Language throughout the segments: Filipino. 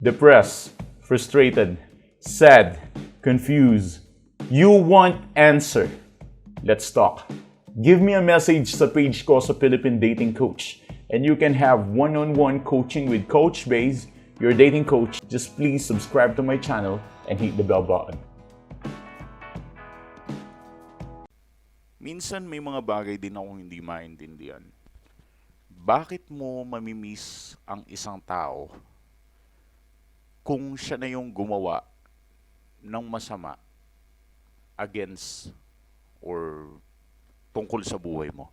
Depressed, frustrated, sad, confused. You want answer. Let's talk. Give me a message sa page ko sa Philippine Dating Coach and you can have one-on-one coaching with Coach Baze, your dating coach. Just please subscribe to my channel and hit the bell button. Minsan may mga bagay din akong hindi maintindihan. Bakit mo mamimiss ang isang tao kung siya na yung gumawa ng masama against or tungkol sa buhay mo?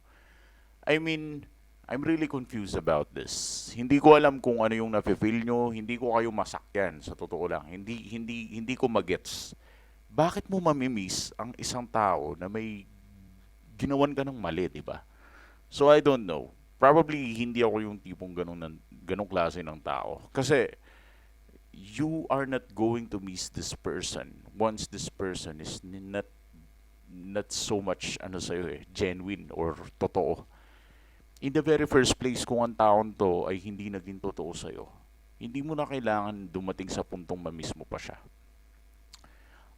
I mean, I'm really confused about this. Hindi ko alam kung ano yung nafe-feel nyo, hindi ko kayo masakyan, sa totoo lang. Hindi ko magets. Bakit mo mamimiss ang isang tao na may ginawan ka ng mali, di ba? So I don't know. Probably hindi ako yung tipong ganong klase ng tao. Kasi you are not going to miss this person once this person is not so much genuine or totoo. In the very first place, kung ang taon to ay hindi naging totoo sa'yo, hindi mo na kailangan dumating sa puntong mamiss mo pa siya.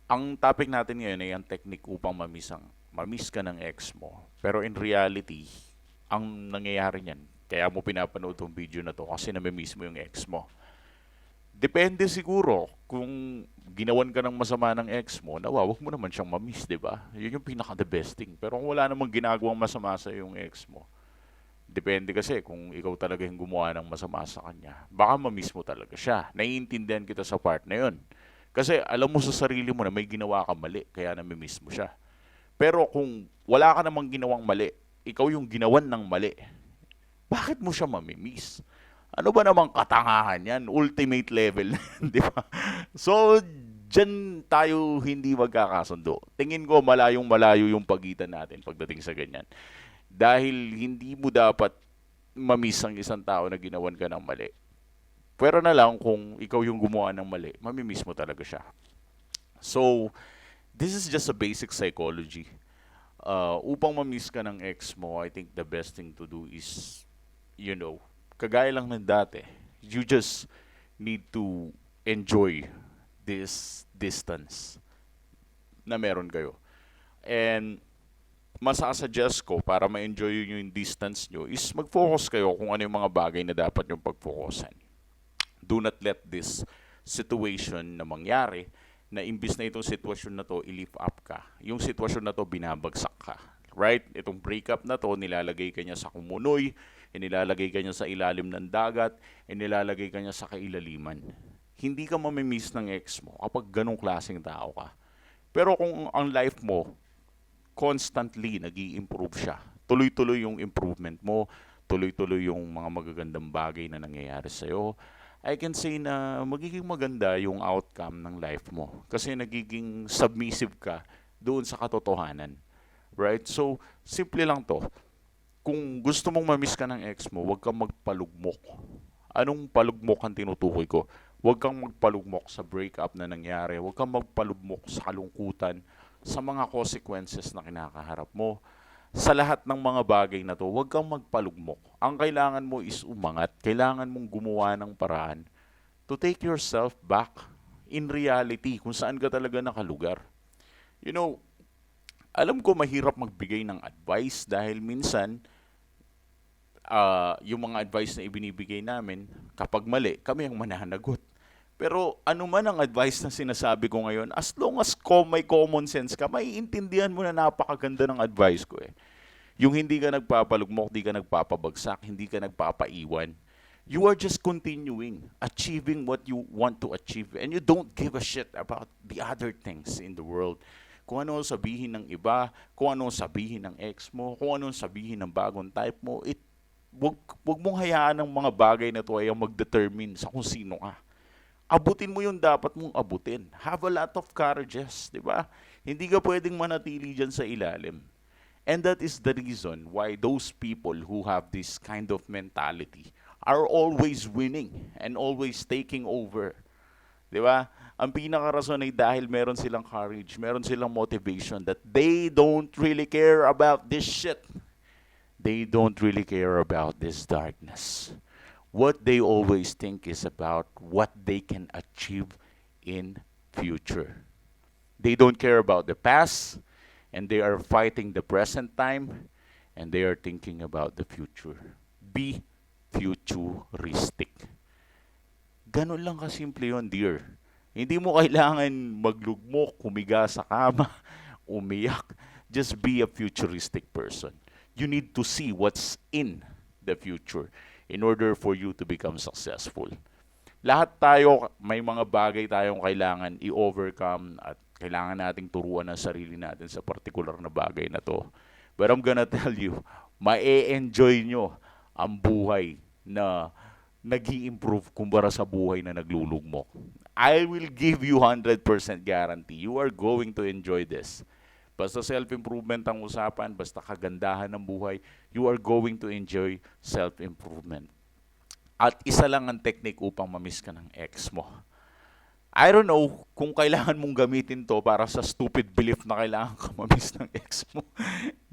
Ang topic natin ngayon ay ang technique upang mamiss ka ng ex mo. Pero in reality, ang nangyayari niyan, kaya mo pinapanood tong video na to kasi namimiss mo yung ex mo. Depende siguro kung ginawan ka ng masama ng ex mo, wag mo naman siyang mamiss, di ba? Yun yung pinaka-the best thing. Pero kung wala namang ginagawang masama sa yung ex mo, depende kasi kung ikaw talaga yung gumawa ng masama sa kanya, baka mamiss mo talaga siya. Naiintindihan kita sa part na yun. Kasi alam mo sa sarili mo na may ginawa ka mali, kaya namimiss mo siya. Pero kung wala ka namang ginawang mali, ikaw yung ginawan ng mali, bakit mo siya mamimiss? Ano ba namang katangahan yan? Ultimate level, di ba? So, dyan tayo hindi magkakasundo. Tingin ko malayong-malayo yung pagitan natin pagdating sa ganyan. Dahil hindi mo dapat mamiss ang isang tao na ginawan ka ng mali. Pero na lang kung ikaw yung gumawa ng mali, mamimiss mo talaga siya. So, this is just a basic psychology. Upang mamiss ka ng ex mo, I think the best thing to do is, kagaya lang ng dati, you just need to enjoy this distance na meron kayo. And masasuggest ko para ma-enjoy nyo yung distance nyo is mag-focus kayo kung ano yung mga bagay na dapat yung pag-focusan. Do not let this situation na mangyari na imbis na itong sitwasyon na to i-lift up ka. Yung sitwasyon na to binabagsak ka. Right? Itong breakup na to nilalagay ka niya sa kumunoy, nilalagay ka niya sa ilalim ng dagat, nilalagay ka niya sa kailaliman. Hindi ka mamimiss ng ex mo kapag ganong klaseng tao ka. Pero kung ang life mo constantly nag-i-improve siya, tuloy-tuloy yung improvement mo, tuloy-tuloy yung mga magagandang bagay na nangyayari sa'yo, I can say na magiging maganda yung outcome ng life mo. Kasi nagiging submissive ka doon sa katotohanan. Right? So, simple lang to. Kung gusto mong mamiss ka ng ex mo, huwag kang magpalugmok. Anong palugmok ang tinutukoy ko? Huwag kang magpalugmok sa breakup na nangyari. Huwag kang magpalugmok sa kalungkutan, sa mga consequences na kinakaharap mo. Sa lahat ng mga bagay na to, huwag kang magpalugmok. Ang kailangan mo is umangat. Kailangan mong gumawa ng paraan to take yourself back in reality kung saan ka talaga nakalugar. Alam ko mahirap magbigay ng advice dahil minsan yung mga advice na ibinibigay namin, kapag mali, kami ang mananagot. Pero ano man ang advice na sinasabi ko ngayon, as long as may common sense ka, maiintindihan mo na napakaganda ng advice ko eh. Yung hindi ka nagpapalugmok, hindi ka nagpapabagsak, hindi ka nagpapaiwan. You are just continuing, achieving what you want to achieve. And you don't give a shit about the other things in the world. Kung ano sabihin ng iba, kung ano sabihin ng ex mo, kung ano sabihin ng bagong type mo, wag mong hayaan ng mga bagay na to ay ang mag-determine sa kung sino ka. Abutin mo yung dapat mong abutin. Have a lot of courages, di ba? Hindi ka pwedeng manatili dyan sa ilalim. And that is the reason why those people who have this kind of mentality are always winning and always taking over. Di ba? Ang pinakarason ay dahil meron silang courage, meron silang motivation that they don't really care about this shit. They don't really care about this darkness. what they always think is about what they can achieve in future. They don't care about the past, and they are fighting the present time, and they are thinking about the future. Be futuristic. Ganun lang kasimple yun, dear. Hindi mo kailangan maglugmok, humiga sa kama, umiyak. Just be a futuristic person. You need to see what's in the future in order for you to become successful. Lahat tayo, may mga bagay tayong kailangan i-overcome at kailangan nating turuan ang sarili natin sa particular na bagay na to. But I'm gonna tell you, ma-e-enjoy nyo ang buhay na nag-i-improve kumpara sa buhay na naglulugmok. I will give you 100% guarantee. You are going to enjoy this. Basta self-improvement ang usapan, basta kagandahan ng buhay, you are going to enjoy self-improvement. At isa lang ang technique upang mamiss ka ng ex mo. I don't know kung kailangan mong gamitin to para sa stupid belief na kailangan ka mamiss ng ex mo.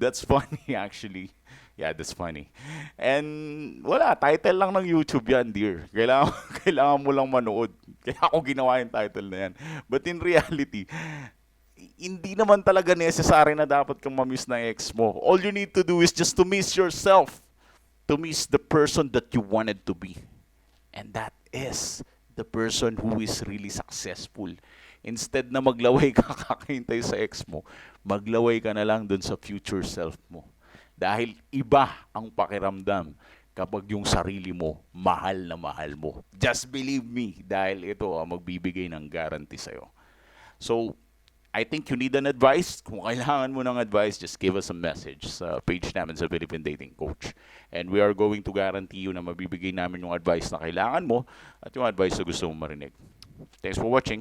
That's funny actually. Yeah, that's funny. And wala, title lang ng YouTube yan, dear. Kailangan mo lang manood. Kaya ako ginawa yung title na yan. But in reality, hindi naman talaga necessary na dapat kang mamiss ng ex mo. All you need to do is just to miss yourself. To miss the person that you wanted to be. And that is the person who is really successful. Instead na maglaway ka kakahintay sa ex mo, maglaway ka na lang dun sa future self mo. Dahil iba ang pakiramdam kapag yung sarili mo, mahal na mahal mo. Just believe me, dahil ito ang magbibigay ng guarantee sa'yo. So, I think you need an advice. Kung kailangan mo ng advice, just give us a message sa page namin sa Philippine Dating Coach. And we are going to guarantee you na mabibigay namin yung advice na kailangan mo at yung advice na gusto mo marinig. Thanks for watching.